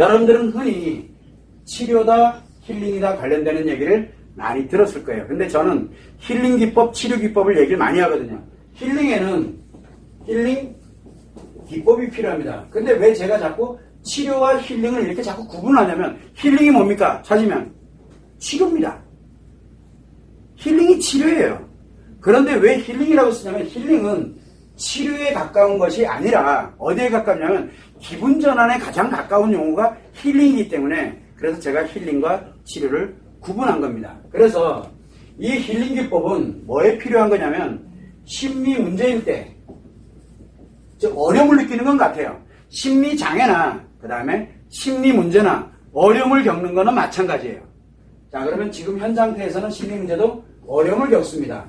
여러분들은 흔히 치료다, 힐링이다 관련되는 얘기를 많이 들었을 거예요. 근데 저는 힐링 기법, 치료 기법을 얘기를 많이 하거든요. 힐링에는 힐링 기법이 필요합니다. 근데 왜 제가 자꾸 치료와 힐링을 이렇게 자꾸 구분하냐면, 힐링이 뭡니까? 찾으면 치료입니다. 힐링이 치료예요. 그런데 왜 힐링이라고 쓰냐면, 힐링은 치료에 가까운 것이 아니라 어디에 가깝냐면 기분 전환에 가장 가까운 용어가 힐링이기 때문에, 그래서 제가 힐링과 치료를 구분한 겁니다. 그래서 이 힐링 기법은 뭐에 필요한 거냐면, 심리 문제일 때, 즉 어려움을 느끼는 건 같아요. 심리 장애나 그 다음에 심리 문제나 어려움을 겪는 거는 마찬가지예요. 자, 그러면 지금 현 상태에서는 심리 문제도 어려움을 겪습니다.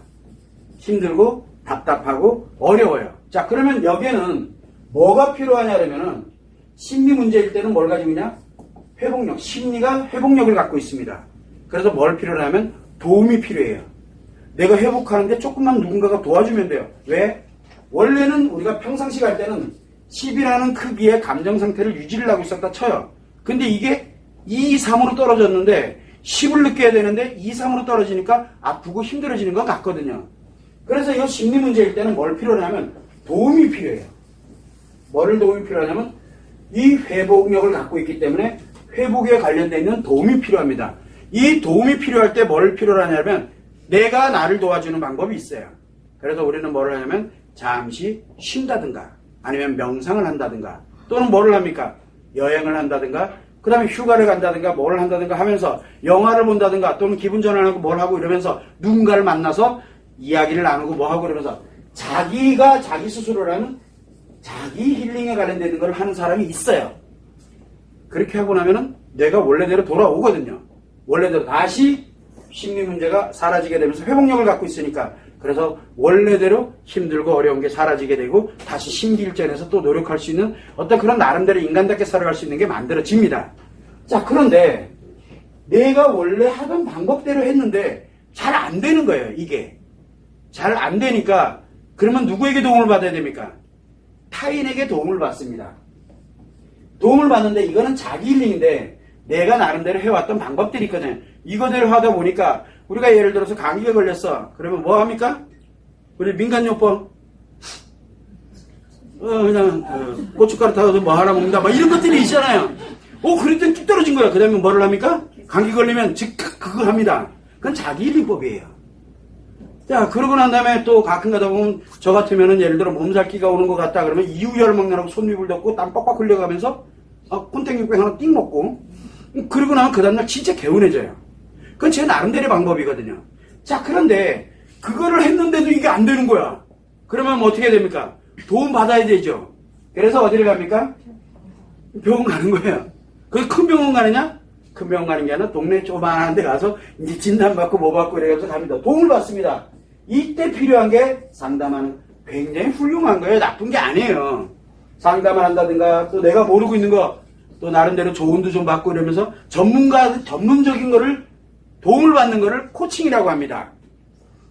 힘들고 답답하고 어려워요. 자, 그러면 여기에는 뭐가 필요하냐 그러면은, 심리 문제일 때는 뭘 가지고 있냐? 회복력. 심리가 회복력을 갖고 있습니다. 그래서 뭘 필요로 하면 도움이 필요해요. 내가 회복하는데 조금만 누군가가 도와주면 돼요. 왜? 원래는 우리가 평상시 갈 때는 10이라는 크기의 감정 상태를 유지를 하고 있었다 쳐요. 근데 이게 2, 3으로 떨어졌는데 10을 느껴야 되는데 2, 3으로 떨어지니까 아프고 힘들어지는 것 같거든요. 그래서 이 심리 문제일 때는 뭘 필요로 하면 도움이 필요해요. 뭐를 도움이 필요하냐면 이 회복력을 갖고 있기 때문에 회복에 관련되어 있는 도움이 필요합니다. 이 도움이 필요할 때 뭘 필요로 하냐면 내가 나를 도와주는 방법이 있어요. 그래서 우리는 뭐를 하냐면 잠시 쉰다든가 아니면 명상을 한다든가 또는 뭐를 합니까? 여행을 한다든가 그 다음에 휴가를 간다든가 뭘 한다든가 하면서 영화를 본다든가 또는 기분 전환하고 뭘 하고 이러면서 누군가를 만나서 이야기를 나누고 뭐 하고 이러면서 자기가 자기 스스로를 하는 자기 힐링에 관련되는 걸 하는 사람이 있어요. 그렇게 하고 나면은 내가 원래대로 돌아오거든요. 원래대로 다시 심리 문제가 사라지게 되면서 회복력을 갖고 있으니까, 그래서 원래대로 힘들고 어려운 게 사라지게 되고 다시 심기일전에서 또 노력할 수 있는 어떤 그런 나름대로 인간답게 살아갈 수 있는 게 만들어집니다. 자, 그런데 내가 원래 하던 방법대로 했는데 잘 안 되는 거예요. 이게 잘 안 되니까 그러면 누구에게 도움을 받아야 됩니까? 타인에게 도움을 받습니다. 도움을 받는데 이거는 자기 힐링인데 내가 나름대로 해왔던 방법들이 있거든요. 이거대로 하다 보니까 우리가 예를 들어서 감기가 걸렸어. 그러면 뭐 합니까? 우리 민간요법 그냥 고춧가루 타서 뭐 하나 먹는다 막 이런 것들이 있잖아요. 그랬더니 뚝 떨어진 거야. 그 다음에 뭐를 합니까? 감기 걸리면 즉각 그거 합니다. 그건 자기 힐링법이에요. 자, 그러고 난 다음에 또 가끔 가다 보면 저 같으면은 예를 들어 몸살기가 오는 것 같다 그러면 이유열 먹느라고 손입을 덮고 땀 빡빡 흘려가면서 콘탱육백 하나 띵 먹고, 그러고 나면 그 다음날 진짜 개운해져요. 그건 제 나름대로의 방법이거든요. 자, 그런데 그거를 했는데도 이게 안 되는 거야. 그러면 뭐 어떻게 해야 됩니까? 도움 받아야 되죠. 그래서 어디를 갑니까? 병원 가는 거예요. 그래서 큰 병원 가느냐? 큰 병원 가는 게 아니라 동네 조그만한 데 가서 이제 진단받고 뭐 받고 이래서 갑니다. 도움을 받습니다. 이때 필요한 게 상담하는, 굉장히 훌륭한 거예요. 나쁜 게 아니에요. 상담을 한다든가 또 내가 모르고 있는 거 또 나름대로 조언도 좀 받고 이러면서 전문적인 거를 도움을 받는 거를 코칭이라고 합니다.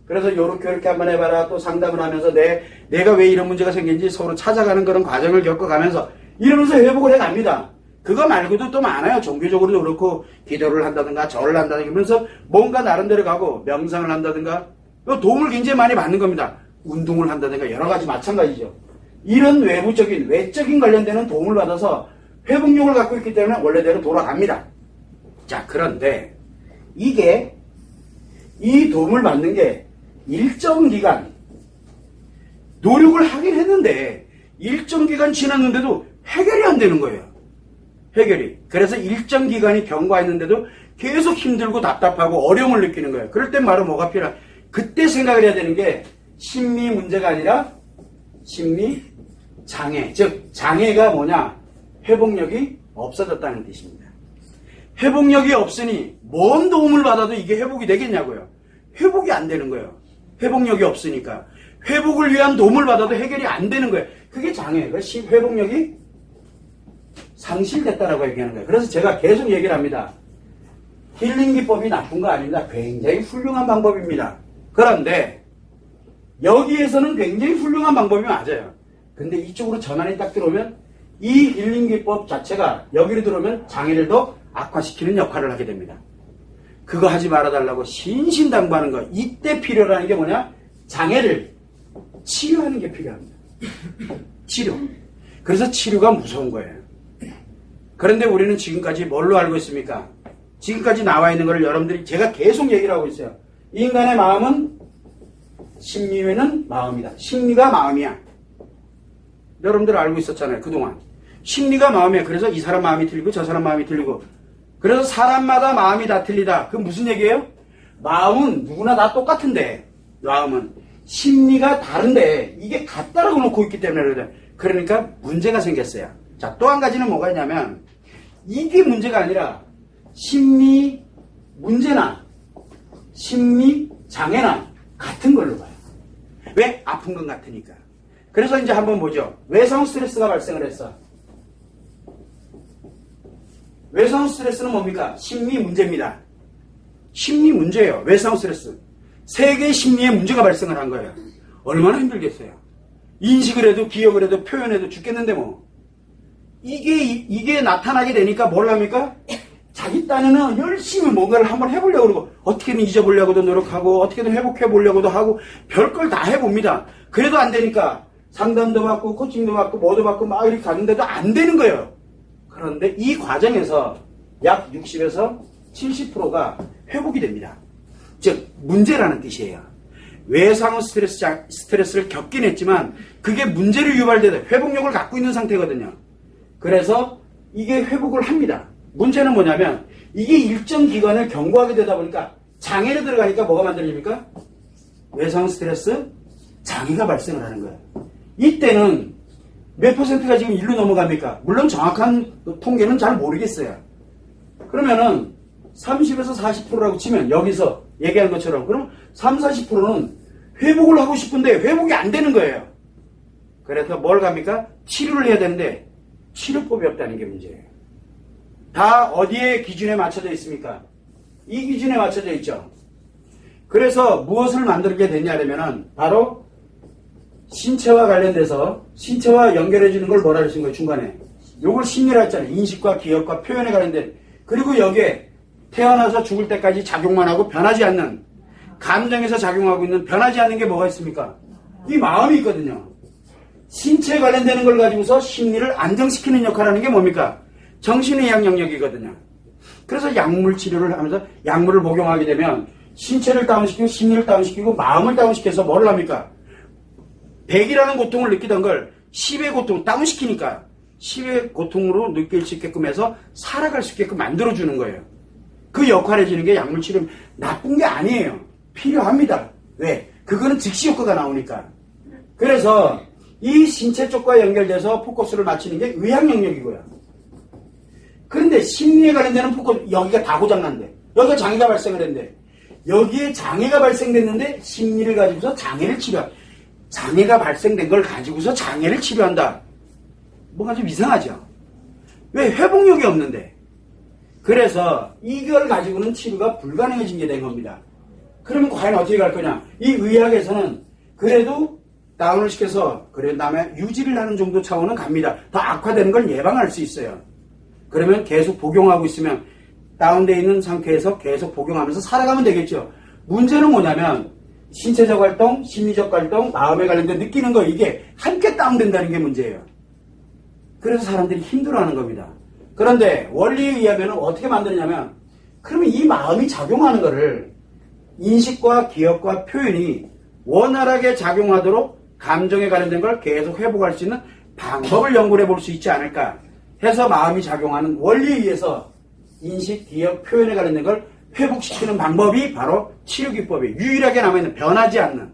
그래서 요렇게 한번 해봐라. 또 상담을 하면서 내가 왜 이런 문제가 생긴지 서로 찾아가는 그런 과정을 겪어가면서 이러면서 회복을 해갑니다. 그거 말고도 또 많아요. 종교적으로도 그렇고 기도를 한다든가 절을 한다든가 이러면서 뭔가 나름대로 가고 명상을 한다든가 도움을 굉장히 많이 받는 겁니다. 운동을 한다든가 여러 가지 마찬가지죠. 이런 외적인 관련되는 도움을 받아서 회복력을 갖고 있기 때문에 원래대로 돌아갑니다. 자, 그런데 이게 이 도움을 받는 게 일정 기간 노력을 하긴 했는데 일정 기간 지났는데도 해결이 안 되는 거예요. 해결이. 그래서 일정 기간이 경과했는데도 계속 힘들고 답답하고 어려움을 느끼는 거예요. 그럴 땐 바로 뭐가 필요해? 그때 생각을 해야 되는 게 심리 문제가 아니라 심리 장애. 즉 장애가 뭐냐? 회복력이 없어졌다는 뜻입니다. 회복력이 없으니 뭔 도움을 받아도 이게 회복이 되겠냐고요. 회복이 안 되는 거예요. 회복력이 없으니까. 회복을 위한 도움을 받아도 해결이 안 되는 거예요. 그게 장애예요. 회복력이 상실됐다라고 얘기하는 거예요. 그래서 제가 계속 얘기를 합니다. 힐링 기법이 나쁜 거 아닙니다. 굉장히 훌륭한 방법입니다. 그런데 여기에서는 굉장히 훌륭한 방법이 맞아요. 근데 이쪽으로 전환이 딱 들어오면 이 힐링 기법 자체가 여기로 들어오면 장애를 더 악화시키는 역할을 하게 됩니다. 그거 하지 말아달라고 신신당부하는 거. 이때 필요라는 게 뭐냐? 장애를 치료하는 게 필요합니다. 치료. 그래서 치료가 무서운 거예요. 그런데 우리는 지금까지 뭘로 알고 있습니까? 지금까지 나와 있는 거를 여러분들이 제가 계속 얘기를 하고 있어요. 인간의 마음은 심리는 마음이다. 심리가 마음이야. 여러분들 알고 있었잖아요. 그동안. 심리가 마음이야. 그래서 이 사람 마음이 틀리고 저 사람 마음이 틀리고. 그래서 사람마다 마음이 다 틀리다. 그건 무슨 얘기예요? 마음은 누구나 다 똑같은데 마음은 심리가 다른데 이게 같다라고 놓고 있기 때문에 그러니까 문제가 생겼어요. 자, 또 한 가지는 뭐가 있냐면 이게 문제가 아니라 심리 문제나 심리 장애나 같은 걸로 봐요. 왜? 아픈 건 같으니까. 그래서 이제 한번 보죠. 외상 스트레스가 발생을 했어. 외상 스트레스는 뭡니까? 심리 문제입니다. 심리 문제예요. 외상 스트레스. 세계의 심리에 문제가 발생을 한 거예요. 얼마나 힘들겠어요. 인식을 해도 기억을 해도 표현해도 죽겠는데 뭐. 이게 나타나게 되니까 뭘 합니까? 자기 딴에는 열심히 뭔가를 한번 해보려고 그러고 어떻게든 잊어보려고도 노력하고 어떻게든 회복해보려고도 하고 별걸 다 해봅니다. 그래도 안 되니까 상담도 받고 코칭도 받고 뭐도 받고 막 이렇게 가는데도 안 되는 거예요. 그런데 이 과정에서 약 60에서 70%가 회복이 됩니다. 즉 문제라는 뜻이에요. 외상 스트레스를 겪긴 했지만 그게 문제를 유발되는 회복력을 갖고 있는 상태거든요. 그래서 이게 회복을 합니다. 문제는 뭐냐면 이게 일정 기간을 경과하게 되다 보니까 장애를 들어가니까 뭐가 만들어집니까? 외상 스트레스 장애가 발생을 하는 거예요. 이때는 몇 퍼센트가 지금 1로 넘어갑니까? 물론 정확한 통계는 잘 모르겠어요. 그러면은 30에서 40%라고 치면 여기서 얘기한 것처럼 그럼 30, 40%는 회복을 하고 싶은데 회복이 안 되는 거예요. 그래서 뭘 갑니까? 치료를 해야 되는데 치료법이 없다는 게 문제예요. 다 어디에 기준에 맞춰져 있습니까? 이 기준에 맞춰져 있죠. 그래서 무엇을 만들게 되냐면은 바로 신체와 관련돼서 신체와 연결해주는 걸 뭐라 그러신 거예요? 중간에 요걸 심리라 했잖아요. 인식과 기억과 표현에 관련된. 그리고 여기에 태어나서 죽을 때까지 작용만 하고 변하지 않는 감정에서 작용하고 있는 변하지 않는 게 뭐가 있습니까? 이 마음이 있거든요. 신체에 관련되는 걸 가지고서 심리를 안정시키는 역할을 하는 게 뭡니까? 정신의학 영역이거든요. 그래서 약물 치료를 하면서 약물을 복용하게 되면 신체를 다운시키고 심리를 다운시키고 마음을 다운시켜서 뭐를 합니까? 100이라는 고통을 느끼던 걸 10의 고통 다운시키니까 10의 고통으로 느낄 수 있게끔 해서 살아갈 수 있게끔 만들어주는 거예요. 그 역할을 해주는 게 약물 치료. 나쁜 게 아니에요. 필요합니다. 왜? 그거는 즉시 효과가 나오니까. 그래서 이 신체 쪽과 연결돼서 포커스를 맞추는 게 의학 영역이고요. 그런데 심리에 관련되는 포커스, 여기가 다 고장난데, 여기가 장애가 발생을 했는데, 여기에 장애가 발생됐는데 심리를 가지고서 장애를 장애가 발생된 걸 가지고서 장애를 치료한다. 뭔가 좀 이상하죠? 왜? 회복력이 없는데. 그래서 이걸 가지고는 치료가 불가능해진 게 된 겁니다. 그러면 과연 어떻게 갈 거냐? 이 의학에서는 그래도 다운을 시켜서 그래 다음에 유지를 하는 정도 차원은 갑니다. 더 악화되는 걸 예방할 수 있어요. 그러면 계속 복용하고 있으면 다운되어 있는 상태에서 계속 복용하면서 살아가면 되겠죠. 문제는 뭐냐면 신체적 활동, 심리적 활동, 마음에 관련된 느끼는 거 이게 함께 다운된다는 게 문제예요. 그래서 사람들이 힘들어하는 겁니다. 그런데 원리에 의하면 어떻게 만드냐면 그러면 이 마음이 작용하는 거를 인식과 기억과 표현이 원활하게 작용하도록 감정에 관련된 걸 계속 회복할 수 있는 방법을 연구해 볼 수 있지 않을까 해서 마음이 작용하는 원리에 의해서 인식, 기억, 표현에 관련된 걸 회복시키는 방법이 바로 치료기법이 유일하게 남아있는 변하지 않는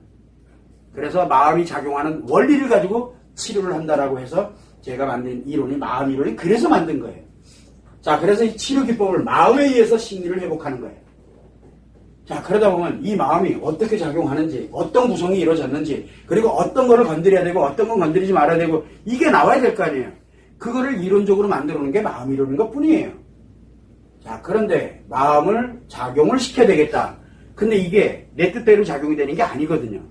그래서 마음이 작용하는 원리를 가지고 치료를 한다라고 해서 제가 만든 이론이 마음 이론이 그래서 만든 거예요. 자, 그래서 이 치료기법을 마음에 의해서 심리를 회복하는 거예요. 자, 그러다 보면 이 마음이 어떻게 작용하는지, 어떤 구성이 이루어졌는지, 그리고 어떤 거를 건드려야 되고, 어떤 건 건드리지 말아야 되고, 이게 나와야 될 거 아니에요. 그거를 이론적으로 만들어 놓은 게 마음 이론인 것 뿐이에요. 자, 그런데 마음을 작용을 시켜야 되겠다. 근데 이게 내 뜻대로 작용이 되는 게 아니거든요.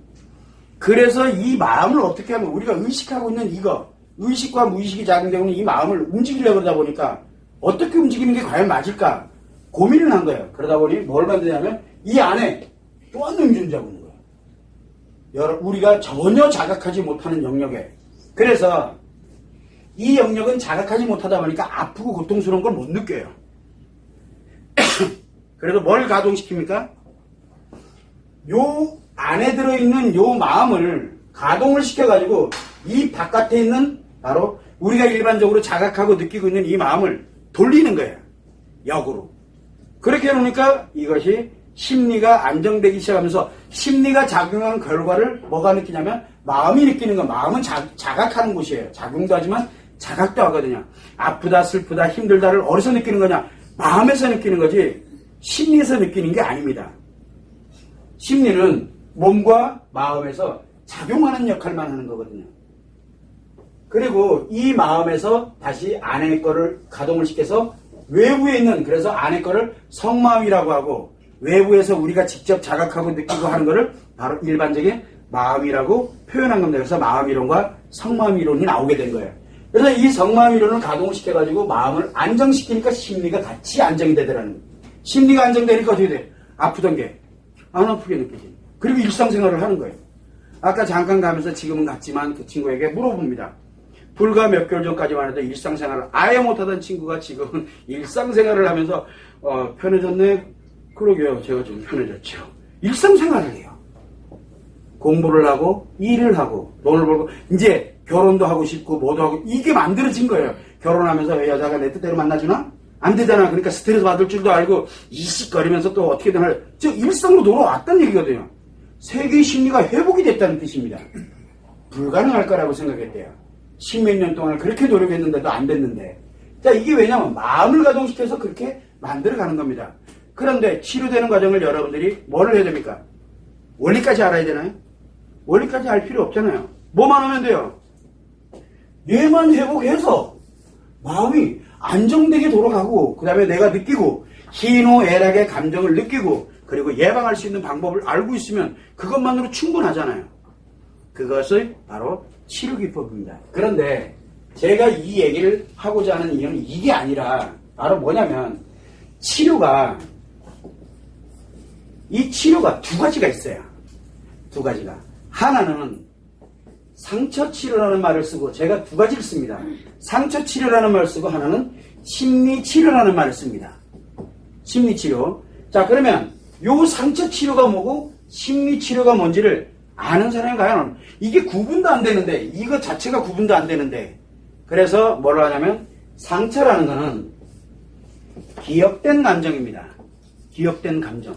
그래서 이 마음을 어떻게 하면 우리가 의식하고 있는 이거, 의식과 무의식이 작용되는 이 마음을 움직이려고 그러다 보니까 어떻게 움직이는 게 과연 맞을까 고민을 한 거예요. 그러다 보니 뭘 만드냐면 이 안에 또 한 놈이 존재하고 있는 거예요. 우리가 전혀 자각하지 못하는 영역에. 그래서 이 영역은 자각하지 못하다 보니까 아프고 고통스러운 걸 못 느껴요. 그래서 뭘 가동시킵니까? 요 안에 들어있는 요 마음을 가동을 시켜가지고 이 바깥에 있는 바로 우리가 일반적으로 자각하고 느끼고 있는 이 마음을 돌리는 거예요. 역으로. 그렇게 해놓으니까 이것이 심리가 안정되기 시작하면서 심리가 작용한 결과를 뭐가 느끼냐면 마음이 느끼는 거. 마음은 자각하는 곳이에요. 작용도 하지만 자각도 하거든요. 아프다, 슬프다, 힘들다를 어디서 느끼는 거냐? 마음에서 느끼는 거지 심리에서 느끼는 게 아닙니다. 심리는 몸과 마음에서 작용하는 역할만 하는 거거든요. 그리고 이 마음에서 다시 안의 거를 가동을 시켜서 외부에 있는, 그래서 안의 거를 성마음이라고 하고 외부에서 우리가 직접 자각하고 느끼고 하는 거를 바로 일반적인 마음이라고 표현한 겁니다. 그래서 마음이론과 성마음이론이 나오게 된 거예요. 그래서 이 성마음이론을 가동시켜가지고 마음을 안정시키니까 심리가 같이 안정이 되더라는 거예요. 심리가 안정되니까 어떻게 돼? 아프던 게 안 아프게 느껴지. 그리고 일상생활을 하는 거예요. 아까 잠깐 가면서 지금은 같지만 그 친구에게 물어봅니다. 불과 몇 개월 전까지만 해도 일상생활을 아예 못하던 친구가 지금은 일상생활을 하면서 편해졌네? 그러게요. 제가 좀 편해졌죠. 일상생활을 해요. 공부를 하고 일을 하고 돈을 벌고 이제 결혼도 하고 싶고 뭐도 하고 이게 만들어진 거예요. 결혼하면서 여자가 내 뜻대로 만나주나? 안 되잖아. 그러니까 스트레스 받을 줄도 알고 이식거리면서 또 어떻게든 할 일상으로 돌아왔다는 얘기거든요. 세계의 심리가 회복이 됐다는 뜻입니다. 불가능할 거라고 생각했대요. 십몇 년 동안 그렇게 노력했는데도 안 됐는데. 자, 이게 왜냐면 마음을 가동시켜서 그렇게 만들어가는 겁니다. 그런데 치료되는 과정을 여러분들이 뭐를 해야 됩니까? 원리까지 알아야 되나요? 원리까지 알 필요 없잖아요. 뭐만 하면 돼요? 뇌만 회복해서 마음이 안정되게 돌아가고 그 다음에 내가 느끼고 희노애락의 감정을 느끼고 그리고 예방할 수 있는 방법을 알고 있으면 그것만으로 충분하잖아요. 그것을 바로 치료기법입니다. 그런데 제가 이 얘기를 하고자 하는 이유는 이게 아니라 바로 뭐냐면 이 치료가 두 가지가 있어요. 두 가지가. 하나는 상처치료라는 말을 쓰고 제가 두 가지를 씁니다. 상처치료라는 말을 쓰고 하나는 심리치료라는 말을 씁니다. 심리치료. 자, 그러면 요 상처치료가 뭐고 심리치료가 뭔지를 아는 사람이 과연 이게 구분도 안 되는데 이거 자체가 구분도 안 되는데 그래서 뭐를 하냐면 상처라는 거는 기억된 감정입니다. 기억된 감정.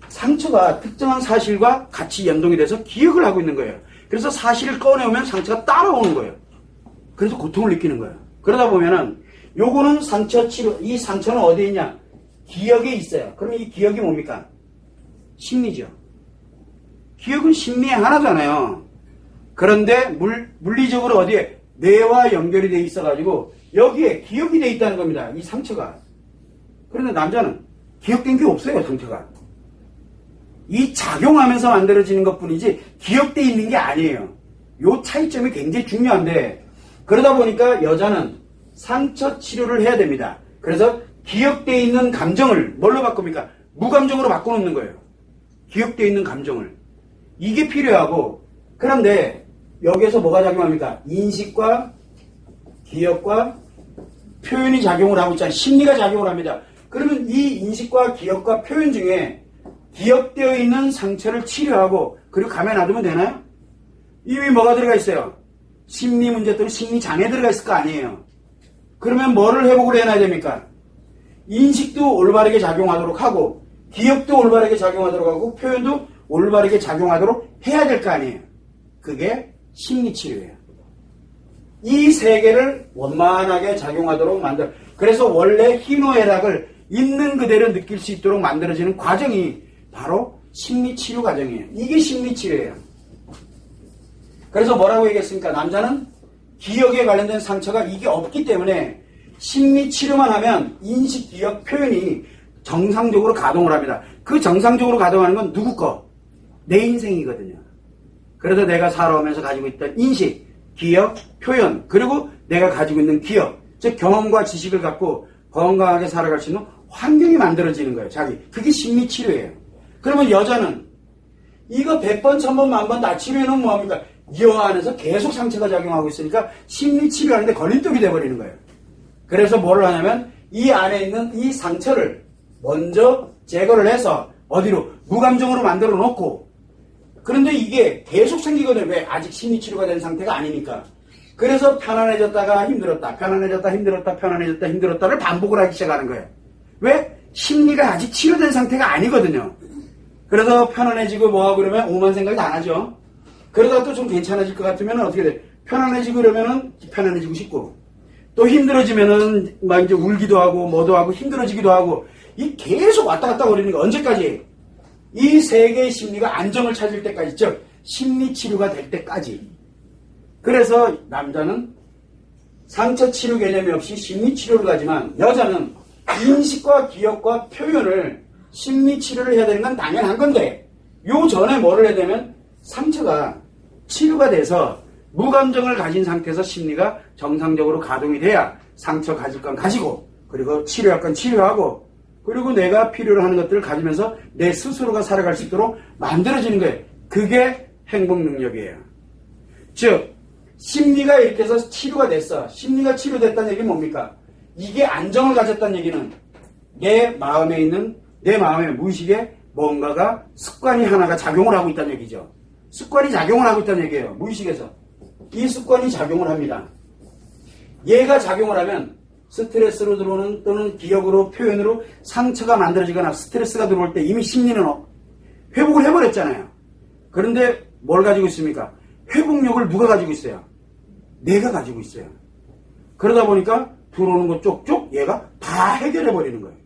상처가 특정한 사실과 같이 연동이 돼서 기억을 하고 있는 거예요. 그래서 사실을 꺼내오면 상처가 따라오는 거예요. 그래서 고통을 느끼는 거예요. 그러다 보면은 요거는 상처 치료, 이 상처는 어디에 있냐? 기억에 있어요. 그러면 이 기억이 뭡니까? 심리죠. 기억은 심리의 하나잖아요. 그런데 물리적으로 어디에? 뇌와 연결이 돼 있어가지고 여기에 기억이 돼 있다는 겁니다. 이 상처가. 그런데 남자는 기억된 게 없어요. 상처가. 이 작용하면서 만들어지는 것뿐이지 기억돼 있는 게 아니에요. 요 차이점이 굉장히 중요한데 그러다 보니까 여자는 상처 치료를 해야 됩니다. 그래서 기억돼 있는 감정을 뭘로 바꿉니까? 무감정으로 바꿔놓는 거예요. 기억돼 있는 감정을. 이게 필요하고 그런데 여기에서 뭐가 작용합니까? 인식과 기억과 표현이 작용을 하고 있잖아요. 심리가 작용을 합니다. 그러면 이 인식과 기억과 표현 중에 기억되어 있는 상처를 치료하고 그리고 가만히 놔두면 되나요? 이미 뭐가 들어가 있어요? 심리 문제 또는 심리 장애 들어가 있을 거 아니에요. 그러면 뭐를 회복을 해놔야 됩니까? 인식도 올바르게 작용하도록 하고 기억도 올바르게 작용하도록 하고 표현도 올바르게 작용하도록 해야 될 거 아니에요. 그게 심리치료예요. 이 세 개를 원만하게 작용하도록 만들. 그래서 원래 희노애락을 있는 그대로 느낄 수 있도록 만들어지는 과정이 바로 심리치료 과정이에요. 이게 심리치료예요. 그래서 뭐라고 얘기했습니까? 남자는 기억에 관련된 상처가 이게 없기 때문에 심리치료만 하면 인식, 기억, 표현이 정상적으로 가동을 합니다. 그 정상적으로 가동하는 건 누구 거? 내 인생이거든요. 그래서 내가 살아오면서 가지고 있던 인식, 기억, 표현, 그리고 내가 가지고 있는 기억, 즉 경험과 지식을 갖고 건강하게 살아갈 수 있는 환경이 만들어지는 거예요. 그게 심리치료예요. 그러면 여자는 이거 100번, 1000번, 10,000번 다 치료해놓으면 뭐합니까? 이 안에서 계속 상처가 작용하고 있으니까 심리치료하는데 걸림돌이 돼버리는 거예요. 그래서 뭘 하냐면 이 안에 있는 이 상처를 먼저 제거를 해서 어디로? 무감정으로 만들어 놓고, 그런데 이게 계속 생기거든요. 왜? 아직 심리치료가 된 상태가 아니니까. 그래서 편안해졌다가 힘들었다, 편안해졌다, 힘들었다, 편안해졌다, 힘들었다를 반복을 하기 시작하는 거예요. 왜? 심리가 아직 치료된 상태가 아니거든요. 그래서 편안해지고 뭐하고 그러면 오만 생각이 안 하죠. 그러다가 또 좀 괜찮아질 것 같으면 어떻게 돼? 편안해지고 그러면은 편안해지고 싶고, 또 힘들어지면은 막 이제 울기도 하고 뭐도 하고 힘들어지기도 하고, 이 계속 왔다 갔다 거리는 거 언제까지? 이 세 개의 심리가 안정을 찾을 때까지, 즉 심리치료가 될 때까지. 그래서 남자는 상처 치료 개념이 없이 심리치료를 가지만 여자는 인식과 기억과 표현을 심리치료를 해야 되는 건 당연한 건데, 요 전에 뭐를 해야 되면 상처가 치료가 돼서 무감정을 가진 상태에서 심리가 정상적으로 가동이 돼야 상처 가질 건 가지고, 그리고 치료할 건 치료하고, 그리고 내가 필요로 하는 것들을 가지면서 내 스스로가 살아갈 수 있도록 만들어지는 거예요. 그게 행복 능력이에요. 즉 심리가 이렇게 해서 치료가 됐어. 심리가 치료됐다는 얘기는 뭡니까? 이게 안정을 가졌다는 얘기는 내 마음에 있는, 내 마음의 무의식에 뭔가가 습관이 하나가 작용을 하고 있다는 얘기죠. 습관이 작용을 하고 있다는 얘기예요. 무의식에서. 이 습관이 작용을 합니다. 얘가 작용을 하면 스트레스로 들어오는, 또는 기억으로, 표현으로 상처가 만들어지거나 스트레스가 들어올 때 이미 심리는 회복을 해버렸잖아요. 그런데 뭘 가지고 있습니까? 회복력을 누가 가지고 있어요? 내가 가지고 있어요. 그러다 보니까 들어오는 거 쪽쪽 얘가 다 해결해버리는 거예요.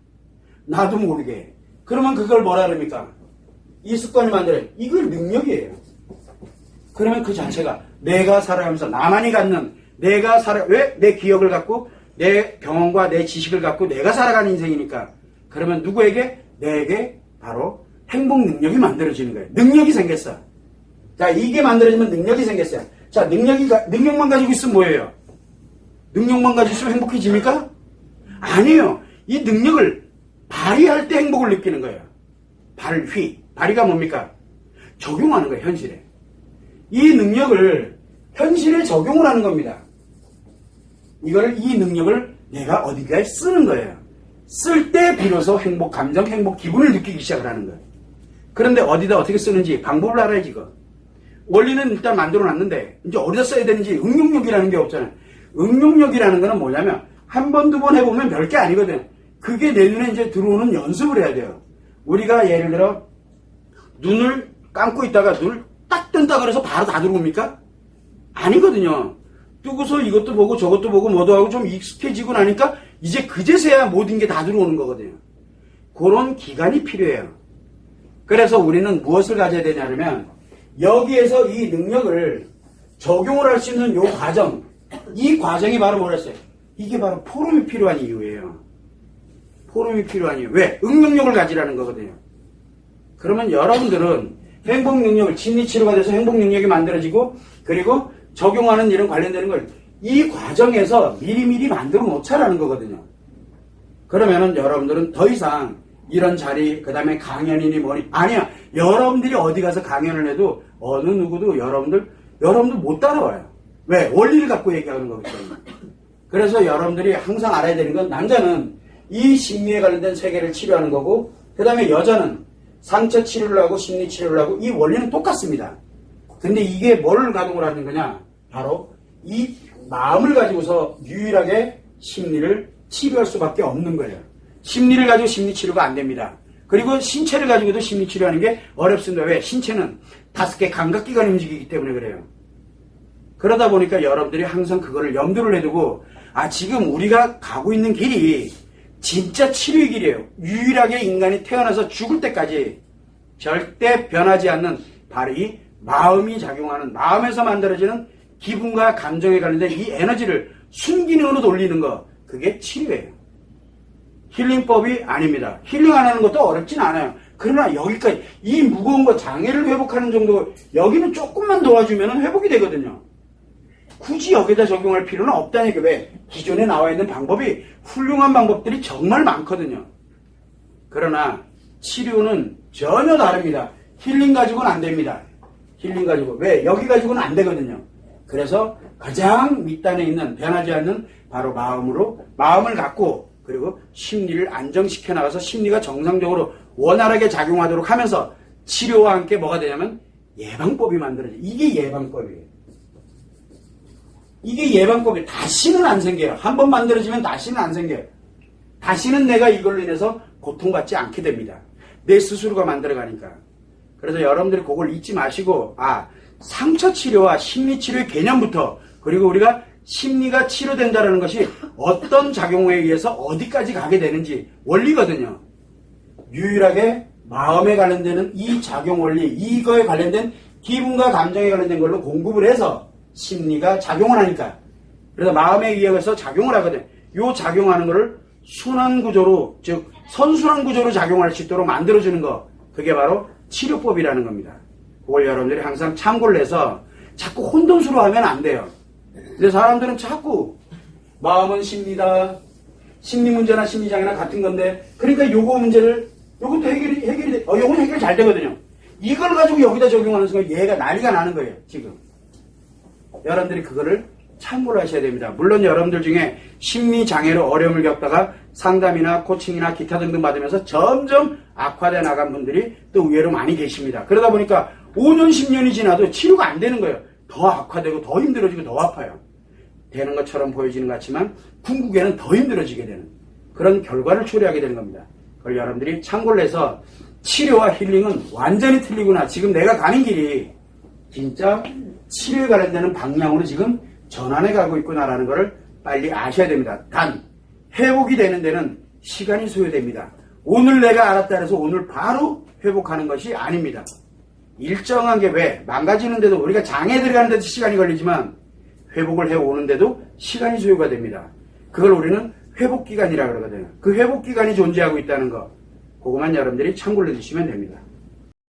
나도 모르게. 그러면 그걸 뭐라 그럽니까? 이 습관이 만들어요. 이걸 능력이에요. 그러면 그 자체가 내가 살아가면서 나만이 갖는, 왜? 내 기억을 갖고 내 경험과 내 지식을 갖고 내가 살아가는 인생이니까. 그러면 누구에게? 내게 바로 행복 능력이 만들어지는 거예요. 능력이 생겼어. 자, 이게 만들어지면 능력이 생겼어요. 자, 능력만 가지고 있으면 뭐예요? 능력만 가지고 있으면 행복해집니까? 아니에요. 이 능력을 발휘할 때 행복을 느끼는 거예요. 발휘가 뭡니까? 적용하는 거예요, 현실에. 이 능력을 현실에 적용을 하는 겁니다. 이 능력을 내가 어디가에 쓰는 거예요. 쓸 때 비로소 행복 감정, 행복 기분을 느끼기 시작을 하는 거예요. 그런데 어디다 어떻게 쓰는지 방법을 알아야지, 이거. 원리는 일단 만들어 놨는데, 이제 어디다 써야 되는지 응용력이라는 게 없잖아요. 응용력이라는 거는 뭐냐면, 한 번, 두 번 해보면 별게 아니거든. 그게 내 눈에 이제 들어오는 연습을 해야 돼요. 우리가 예를 들어, 눈을 감고 있다가 눈을 딱 뜬다 그래서 바로 다 들어옵니까? 아니거든요. 뜨고서 이것도 보고 저것도 보고 뭐도 하고 좀 익숙해지고 나니까 이제 그제서야 모든 게 다 들어오는 거거든요. 그런 기간이 필요해요. 그래서 우리는 무엇을 가져야 되냐면 여기에서 이 능력을 적용을 할 수 있는 요 과정, 이 과정이 바로 뭐랬어요? 이게 바로 포럼이 필요한 이유예요. 포럼이 필요한 이유. 왜? 응용력을 가지라는 거거든요. 그러면 여러분들은 행복 능력을, 심리치료가 돼서 행복 능력이 만들어지고, 그리고 적용하는 이런 관련되는 걸 이 과정에서 미리미리 만들어 놓자라는 거거든요. 그러면은 여러분들은 더 이상 이런 자리, 그 다음에 강연이니 뭐니, 아니야. 여러분들이 어디 가서 강연을 해도 어느 누구도 여러분들 못 따라와요. 왜? 원리를 갖고 얘기하는 거기 때문에. 그래서 여러분들이 항상 알아야 되는 건, 남자는 이 심리에 관련된 세계를 치료하는 거고, 그 다음에 여자는 상처 치료를 하고 심리 치료를 하고, 이 원리는 똑같습니다. 근데 이게 뭘 가동을 하는 거냐? 바로 이 마음을 가지고서 유일하게 심리를 치료할 수밖에 없는 거예요. 심리를 가지고 심리 치료가 안 됩니다. 그리고 신체를 가지고도 심리 치료하는 게 어렵습니다. 왜? 신체는 5개 감각기관이 움직이기 때문에 그래요. 그러다 보니까 여러분들이 항상 그거를 염두를 해두고, 지금 우리가 가고 있는 길이 진짜 치료의 길이에요. 유일하게 인간이 태어나서 죽을 때까지 절대 변하지 않는 바로 이 마음이 작용하는, 마음에서 만들어지는 기분과 감정에 관련된 이 에너지를 순기능으로 돌리는 거, 그게 치료예요. 힐링법이 아닙니다. 힐링 안 하는 것도 어렵진 않아요. 그러나 여기까지 이 무거운 거, 장애를 회복하는 정도, 여기는 조금만 도와주면 회복이 되거든요. 굳이 여기다 적용할 필요는 없다니까. 왜? 기존에 나와 있는 방법이 훌륭한 방법들이 정말 많거든요. 그러나 치료는 전혀 다릅니다. 힐링 가지고는 안 됩니다. 힐링 가지고. 왜? 여기 가지고는 안 되거든요. 그래서 가장 밑단에 있는 변하지 않는 바로 마음을 갖고 그리고 심리를 안정시켜 나가서 심리가 정상적으로 원활하게 작용하도록 하면서 치료와 함께 뭐가 되냐면 예방법이 만들어져요. 이게 예방법이에요. 이게 예방법이에요. 다시는 안 생겨요. 한번 만들어지면 다시는 안 생겨요. 다시는 내가 이걸로 인해서 고통받지 않게 됩니다. 내 스스로가 만들어가니까. 그래서 여러분들이 그걸 잊지 마시고 상처 치료와 심리 치료의 개념부터 그리고 우리가 심리가 치료된다는 것이 어떤 작용에 의해서 어디까지 가게 되는지 원리거든요. 유일하게 마음에 관련되는 이 작용 원리, 이거에 관련된 기분과 감정에 관련된 걸로 공급을 해서 심리가 작용을 하니까. 그래서 마음에 의해서 작용을 하거든요. 요 작용하는 거를 순환 구조로, 즉 선순환 구조로 작용할 수 있도록 만들어주는 거, 그게 바로 치료법이라는 겁니다. 그걸 여러분들이 항상 참고를 해서 자꾸 혼돈수로 하면 안 돼요. 근데 사람들은 자꾸 마음은 심리다, 심리 문제나 심리장애나 같은 건데, 그러니까 요거 문제를, 요것도 해결이 돼. 요건 해결이 잘 되거든요. 이걸 가지고 여기다 적용하는 순간 얘가 난리가 나는 거예요, 지금. 여러분들이 그거를 참고를 하셔야 됩니다. 물론 여러분들 중에 심리장애로 어려움을 겪다가 상담이나 코칭이나 기타 등등 받으면서 점점 악화되어 나간 분들이 또 의외로 많이 계십니다. 그러다 보니까 5년, 10년이 지나도 치료가 안 되는 거예요. 더 악화되고 더 힘들어지고 더 아파요. 되는 것처럼 보여지는 것 같지만 궁극에는 더 힘들어지게 되는 그런 결과를 초래하게 되는 겁니다. 그걸 여러분들이 참고를 해서 치료와 힐링은 완전히 틀리구나. 지금 내가 가는 길이 진짜 치료에 관련되는 방향으로 지금 전환해 가고 있구나라는 것을 빨리 아셔야 됩니다. 단 회복이 되는 데는 시간이 소요됩니다. 오늘 내가 알았다 해서 오늘 바로 회복하는 것이 아닙니다. 일정한 게 왜? 망가지는데도 우리가 장애 들어가는데도 시간이 걸리지만 회복을 해오는데도 시간이 소요가 됩니다. 그걸 우리는 회복기간이라고 그러거든요. 그 회복기간이 존재하고 있다는 거, 그것만 여러분들이 참고를 해주시면 됩니다.